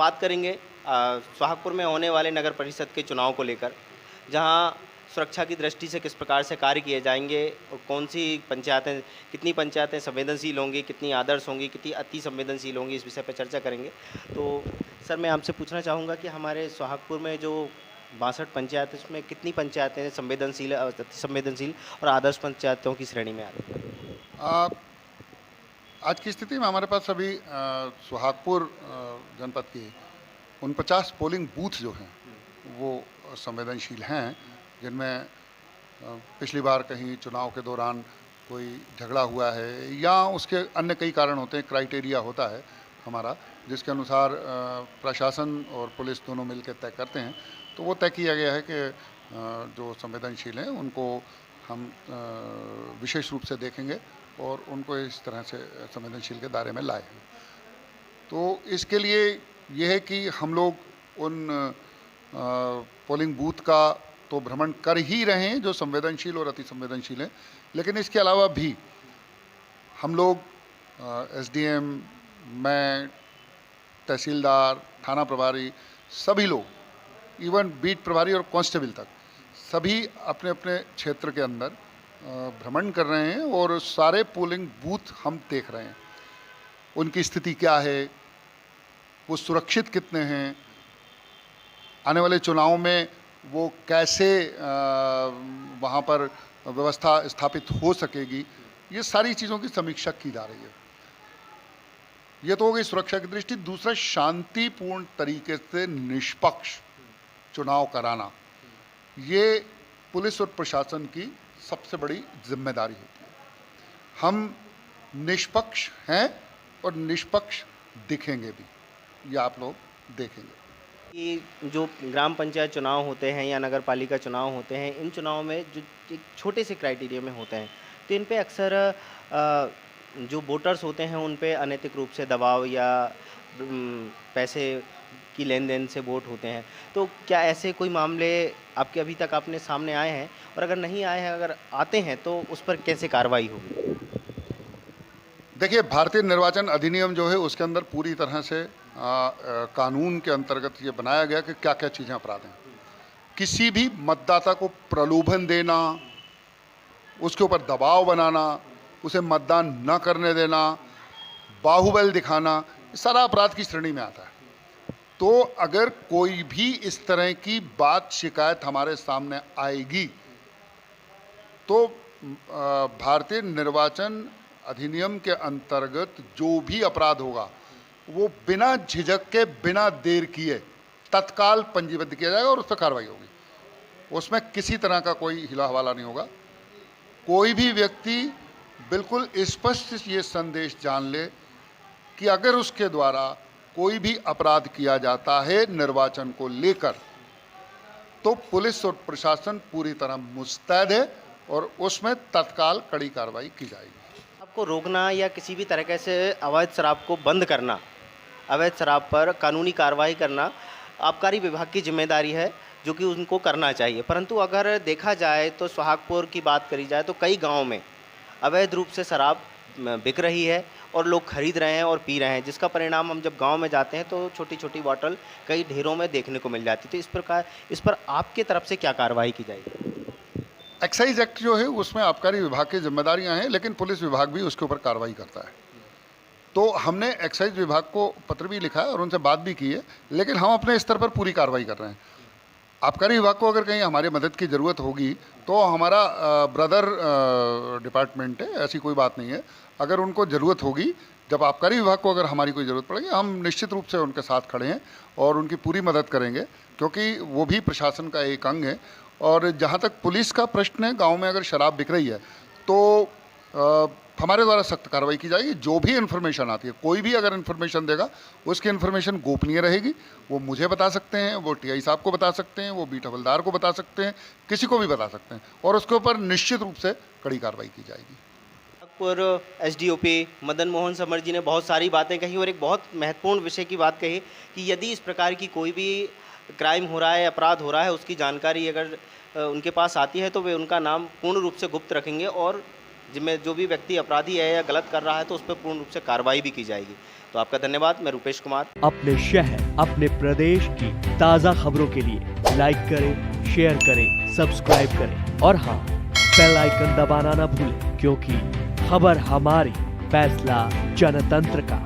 बात करेंगे सोहागपुर में होने वाले नगर परिषद के चुनाव को लेकर, जहां सुरक्षा की दृष्टि से किस प्रकार से कार्य किए जाएंगे और कौन सी पंचायतें, कितनी पंचायतें संवेदनशील होंगी, कितनी आदर्श होंगी, कितनी अति संवेदनशील होंगी, इस विषय पर चर्चा करेंगे। तो सर, मैं आपसे पूछना चाहूँगा कि हमारे सोहागपुर में जो 62 पंचायत है, उसमें कितनी पंचायतें संवेदनशील, अति संवेदनशील और आदर्श पंचायतों की श्रेणी में आती हैं? आ, आज की स्थिति में हमारे पास अभी सुहागपुर जनपद की 49 पोलिंग बूथ जो हैं वो संवेदनशील हैं, जिनमें पिछली बार कहीं चुनाव के दौरान कोई झगड़ा हुआ है या उसके अन्य कई कारण होते हैं, क्राइटेरिया होता है हमारा, जिसके अनुसार प्रशासन और पुलिस दोनों मिलकर तय करते हैं। तो वो तय किया गया है कि जो संवेदनशील हैं उनको हम विशेष रूप से देखेंगे और उनको इस तरह से संवेदनशील के दायरे में लाए हैं। तो इसके लिए यह है कि हम लोग उन पोलिंग बूथ का तो भ्रमण कर ही रहे हैं जो संवेदनशील और अति संवेदनशील हैं, लेकिन इसके अलावा भी हम लोग एसडीएम, मैं, तहसीलदार, थाना प्रभारी, सभी लोग, इवन बीट प्रभारी और कांस्टेबल तक, सभी अपने अपने क्षेत्र के अंदर भ्रमण कर रहे हैं और सारे पोलिंग बूथ हम देख रहे हैं, उनकी स्थिति क्या है, वो सुरक्षित कितने हैं, आने वाले चुनाव में वो कैसे वहाँ पर व्यवस्था स्थापित हो सकेगी, ये सारी चीज़ों की समीक्षा की जा रही है। ये तो हो गई सुरक्षा की दृष्टि। दूसरा, शांतिपूर्ण तरीके से निष्पक्ष चुनाव कराना, ये पुलिस और प्रशासन की सबसे बड़ी जिम्मेदारी होती है। हम निष्पक्ष हैं और निष्पक्ष दिखेंगे भी, ये आप लोग देखेंगे। कि जो ग्राम पंचायत चुनाव होते हैं या नगर पालिका चुनाव होते हैं, इन चुनाव में जो एक छोटे से क्राइटेरिया में होते हैं, तो इन पे अक्सर जो वोटर्स होते हैं उन पे अनैतिक रूप से दबाव या पैसे की लेन देन से वोट होते हैं। तो क्या ऐसे कोई मामले आपके अभी तक आपने सामने आए हैं, और अगर नहीं आए हैं, अगर आते हैं तो उस पर कैसे कार्रवाई होगी? देखिए, भारतीय निर्वाचन अधिनियम जो है उसके अंदर पूरी तरह से कानून के अंतर्गत ये बनाया गया कि क्या क्या चीज़ें अपराध हैं। किसी भी मतदाता को प्रलोभन देना, उसके ऊपर दबाव बनाना, उसे मतदान न करने देना, बाहुबल दिखाना, ये सारा अपराध की श्रेणी में आता है। तो अगर कोई भी इस तरह की बात, शिकायत हमारे सामने आएगी तो भारतीय निर्वाचन अधिनियम के अंतर्गत जो भी अपराध होगा वो बिना झिझक के, बिना देर किए तत्काल पंजीबद्ध किया जाएगा और उस पर कार्रवाई होगी। उसमें किसी तरह का कोई हिला हवाला नहीं होगा। कोई भी व्यक्ति बिल्कुल स्पष्ट ये संदेश जान ले कि अगर उसके द्वारा कोई भी अपराध किया जाता है निर्वाचन को लेकर, तो पुलिस और प्रशासन पूरी तरह मुस्तैद है और उसमें तत्काल कड़ी कार्रवाई की जाएगी। आपको रोकना या किसी भी तरीके से अवैध शराब को बंद करना, अवैध शराब पर कानूनी कार्रवाई करना आबकारी विभाग की जिम्मेदारी है, जो कि उनको करना चाहिए। परंतु अगर देखा जाए तो सोहागपुर की बात करी जाए तो कई गाँव में अवैध रूप से शराब बिक रही है और लोग खरीद रहे हैं और पी रहे हैं, जिसका परिणाम हम जब गांव में जाते हैं तो छोटी छोटी बॉटल कई ढेरों में देखने को मिल जाती है। तो इस पर आपके तरफ से क्या कार्रवाई की जाएगी? एक्साइज एक्ट जो है उसमें आबकारी विभाग की जिम्मेदारियां हैं, लेकिन पुलिस विभाग भी उसके ऊपर कार्रवाई करता है। तो हमने एक्साइज विभाग को पत्र भी लिखा है और उनसे बात भी की है, लेकिन हम अपने स्तर पर पूरी कार्रवाई कर रहे हैं। आबकारी विभाग को अगर कहीं हमारी मदद की ज़रूरत होगी तो हमारा ब्रदर डिपार्टमेंट है, ऐसी कोई बात नहीं है। अगर उनको ज़रूरत होगी, जब आबकारी विभाग को अगर हमारी कोई ज़रूरत पड़ेगी, हम निश्चित रूप से उनके साथ खड़े हैं और उनकी पूरी मदद करेंगे, क्योंकि वो भी प्रशासन का एक अंग है। और जहाँ तक पुलिस का प्रश्न है, गांव में अगर शराब बिक रही है तो हमारे द्वारा सख्त कार्रवाई की जाएगी। जो भी इन्फॉर्मेशन आती है, कोई भी अगर इन्फॉर्मेशन देगा, उसकी इन्फॉर्मेशन गोपनीय रहेगी। वो मुझे बता सकते हैं, वो टीआई साहब को बता सकते हैं, वो बीट हवलदार को बता सकते हैं, किसी को भी बता सकते हैं, और उसके ऊपर निश्चित रूप से कड़ी कार्रवाई की जाएगी। नागपुर एसडीओपी मदन मोहन समर जी ने बहुत सारी बातें कही और एक बहुत महत्वपूर्ण विषय की बात कही कि यदि इस प्रकार की कोई भी क्राइम हो रहा है, अपराध हो रहा है, उसकी जानकारी अगर उनके पास आती है तो वे उनका नाम पूर्ण रूप से गुप्त रखेंगे और जिनमें जो भी व्यक्ति अपराधी है या गलत कर रहा है तो उस पर पूर्ण रूप से कार्रवाई भी की जाएगी। तो आपका धन्यवाद। मैं रूपेश कुमार। अपने शहर, अपने प्रदेश की ताज़ा खबरों के लिए लाइक करें, शेयर करें, सब्सक्राइब करें और हाँ, बेल आइकन दबाना ना भूलें, क्योंकि खबर हमारी, फैसला जनतंत्र का।